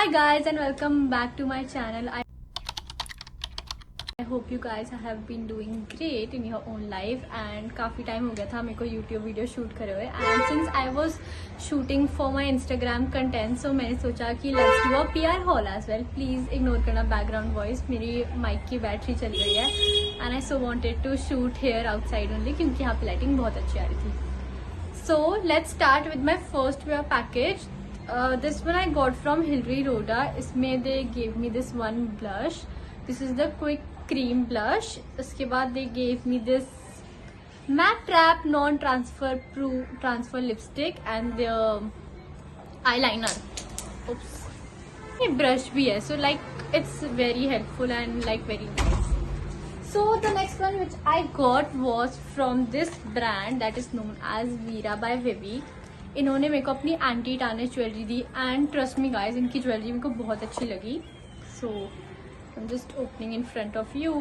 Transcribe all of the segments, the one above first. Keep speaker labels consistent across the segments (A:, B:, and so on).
A: Hi guys and welcome back to my channel. I hope you guys have been doing great in your own life and काफ़ी time हो गया था मेरे को YouTube video shoot करे हुए and since I was shooting for my Instagram content so मैंने सोचा कि let's do a PR haul as well. Please ignore करना background voice, मेरी mic की बैटरी चल रही है and I so wanted to shoot here outside only क्योंकि यहाँ पे lighting बहुत अच्छी आ रही थी. So let's start with my first wear package. This one I got from Hilary Rhoda. इसमें they gave me this one blush. This is the quick cream blush. उसके बाद they gave me this matte trap non-transfer lipstick and the eyeliner. Oops. ये brush भी है, so like it's very helpful and like very nice. So the next one which I got was from this brand that is known as Vera by Vivi. इन्होंने मेरे को अपनी anti tarnish jewellery दी and trust me guys इनकी jewellery मेरे को बहुत अच्छी लगी. So I am just opening in front of you.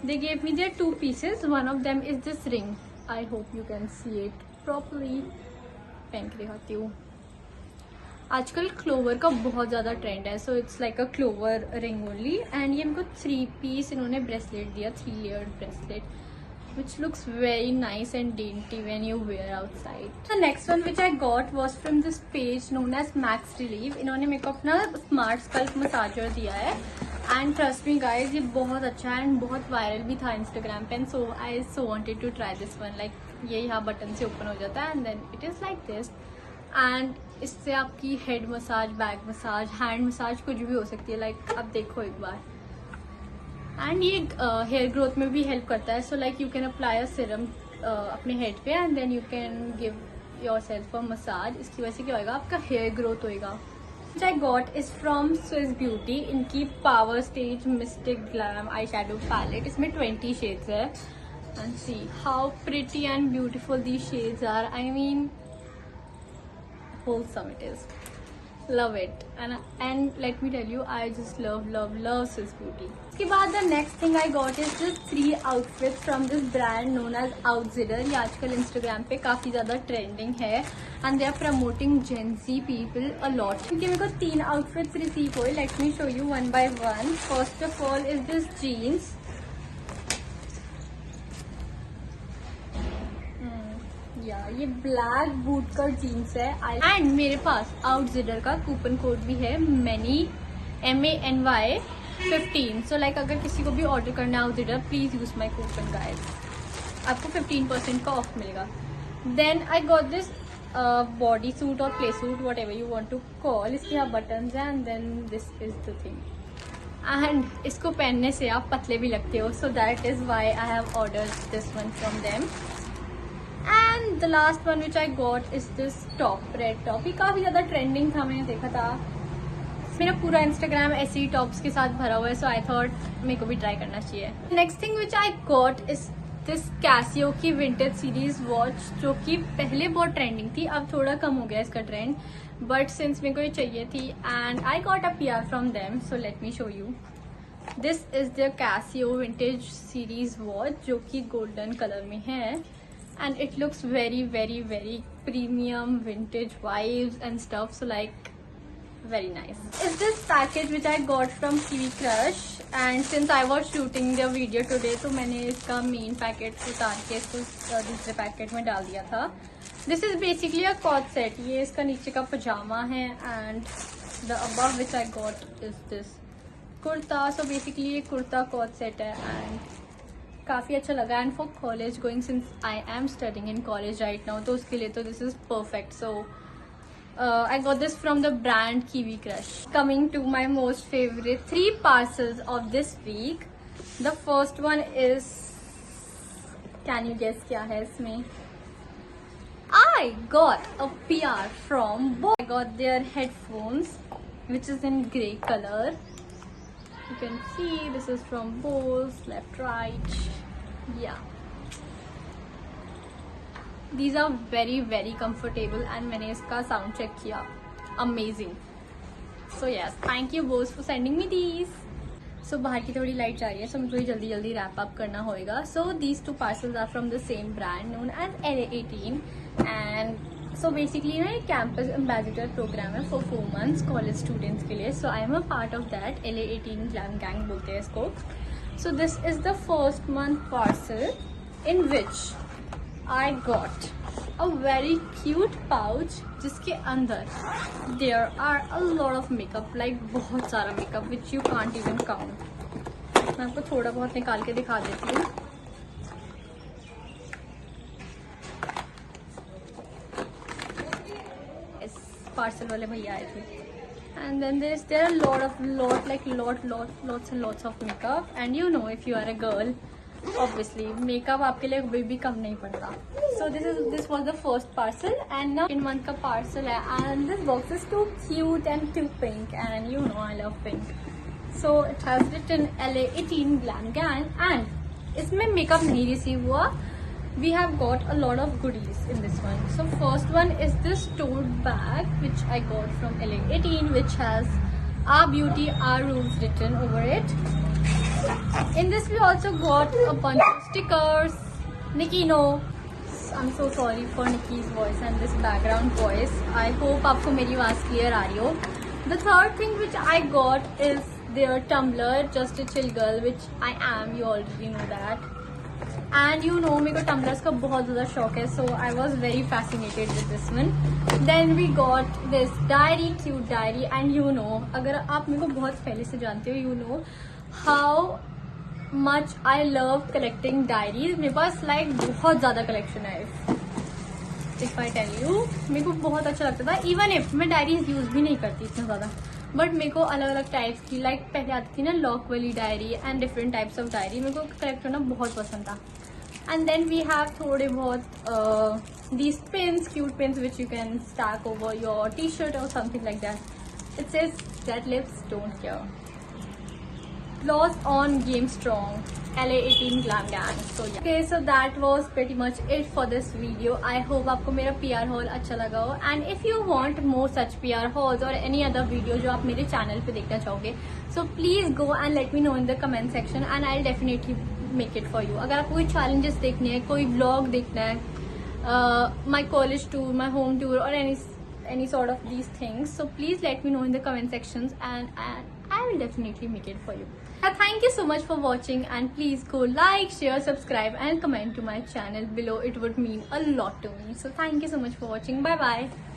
A: They gave me their 2 pieces. One of them is this ring. I hope you can see it properly. पहन के दिखाती हूँ. आजकल क्लोवर का बहुत ज़्यादा ट्रेंड है, so it's like a clover ring only. And ये मेरे को 3 piece इन्होंने ब्रेसलेट दिया, 3 layered bracelet, which looks very nice and dainty when you wear outside. The next one which I got was from this page known as Max Relief. इन्होंने मेरे को अपना smart scalp massager दिया है and trust me guys ये बहुत अच्छा है and बहुत वायरल भी था इंस्टाग्राम पे. so I so wanted to try this one. like ये यहाँ बटन से ओपन हो जाता है and then it is like this and इससे आपकी head massage, back massage, hand massage कुछ भी हो सकती है. like आप देखो एक बार. एंड ये हेयर ग्रोथ में भी हेल्प करता है. So like you can apply a serum अपने हेड पे and then you can give yourself a massage. इसकी वजह से क्या होगा, आपका हेयर ग्रोथ होएगा. Which I got is from Swiss Beauty. इनकी power stage mystic glam eye shadow palette. इसमें 20 शेड्स है and see how pretty and beautiful these shades are. I mean wholesome it is. Love it and let me tell you I just love Swiss Beauty. उसके बाद the next thing I got is this 3 outfits from this brand known as Outsider. ये आजकल Instagram पे काफ़ी ज़्यादा trending है and they are promoting Gen Z people a lot. क्योंकि मेरे को 3 outfits receive हुए. Let me show you one by one. First of all is this jeans. ये ब्लैक बूट कट जीन्स है एंड मेरे पास आउटजिडर का कूपन कोड भी है मैनी MANY 15. सो लाइक अगर किसी को भी ऑर्डर करना है outsider please use my coupon guys. आपको 15% का ऑफ मिलेगा. Then I got this bodysuit और playsuit whatever you want to call. इसके यहाँ बटन है and then this is the thing and इसको पहनने से आप पतले भी लगते हो. So that is why I have ordered this one from them. And the last one which I got is this top, red top. ये काफी ज्यादा ट्रेंडिंग था, मैंने देखा था. मेरा पूरा इंस्टाग्राम ऐसे ही टॉप्स के साथ भरा हुआ है. सो आई थॉट मेरे को भी ट्राई करना चाहिए. Next thing which I got is this Casio की विंटेज सीरीज वॉच जो कि पहले बहुत ट्रेंडिंग थी. अब थोड़ा कम हो गया इसका ट्रेंड बट सिंस मेरे को ये चाहिए थी and I got a PR from them. So let me show you. This is the Casio vintage series watch जो कि गोल्डन कलर में है. And it looks very premium vintage vibes and stuff. So like very nice. Is this package which I got from Kiwi Crush and since I was shooting the video today तो मैंने इसका main packet उतार के इसको दूसरे packet में डाल दिया था. This is basically a cord set. ये इसका नीचे का पजामा है and the above which I got is this kurta. So basically ये कुर्ता cord set है and काफ़ी अच्छा लगा. And for college going since I am studying in college right now तो उसके लिए तो this is perfect. So I got this from the brand Kiwi Crush. Coming to my most favourite 3 parcels of this week. The first one is, can you guess क्या है इसमें? I got a PR from Bose. I got their headphones which is in grey color. You can see this is from Bose, left, right. Yeah. These are very comfortable and मैंने इसका sound check किया. Amazing. So yes, thank you Bose for sending me these. So बाहर की थोड़ी light जा रही है so मुझे जल्दी रैप अप करना होएगा. So these 2 parcels are from the same brand known as LA18 and so basically ना एक कैंपस एम्बेसडर प्रोग्राम है फॉर 4 months कॉलेज स्टूडेंट्स के लिए. So I am a part of that. LA18 glam gang बोलते हैं इसको. So this is the first month parcel in which I got a very cute pouch जिसके अंदर there are a lot of makeup, like बहुत सारा makeup which you can't even count. मैं आपको थोड़ा बहुत निकाल के दिखा देती हूँ. पार्सल वाले भैया आए थे. And then there are lots and lots of makeup. And you know, if you are a girl, obviously makeup आपके लिए कभी भी कम नहीं पड़ता. So this was the first parcel, and now in month का parcel है. And this box is too cute and too pink, and you know I love pink. So it has written LA18 Glam Gang, and इसमें makeup नहीं receive हुआ. We have got a lot of goodies in this one. So first one is this tote bag which I got from LA18, which has our beauty, our rules written over it. In this we also got a bunch of stickers. Nikki, no, I'm so sorry for Nikki's voice and this background voice. I hope आपको मेरी आवाज clear आ रही हो. The third thing which I got is their tumbler, Just a Chill Girl, which I am. You already know that. And you know, मेरे को tumblers का बहुत ज़्यादा शौक है. So I was very fascinated with this one. Then we got this diary, cute diary. And you know, अगर आप मेरे को बहुत पहले से जानते हो, you know how much I love collecting diaries. मेरे पास like बहुत ज़्यादा collection है. If I tell you, मेरे को बहुत अच्छा लगता था. Even if मैं डायरीज यूज भी नहीं करती इतना ज़्यादा, बट मेरे को अलग अलग टाइप्स की, लाइक पहले आती थी ना लॉक वाली diary and different types of diary, मेरे को कलेक्ट करना बहुत पसंद था. एंड देन वी हैव थोड़े बहुत these pins, cute pins which you can stack over your T shirt और something like that. It says that lips don't care. Loss on Game Strong, LA18 Glam Gang. So yeah. Okay, so that was pretty much it for this video. I hope आपको मेरा PR haul अच्छा लगा हो. And if you want more such PR hauls or any other video जो आप मेरे channel पे देखना चाहोगे, so please go and let me know in the comment section and I'll definitely make it for you. अगर आपको कोई challenges देखने हैं, कोई vlog देखना है, my college tour, my home tour or any sort of these things, so please let me know in the comment sections and I will definitely make it for you. Thank you so much for watching, and please go like, share, subscribe and comment to my channel below. It would mean a lot to me. So thank you so much for watching. Bye bye.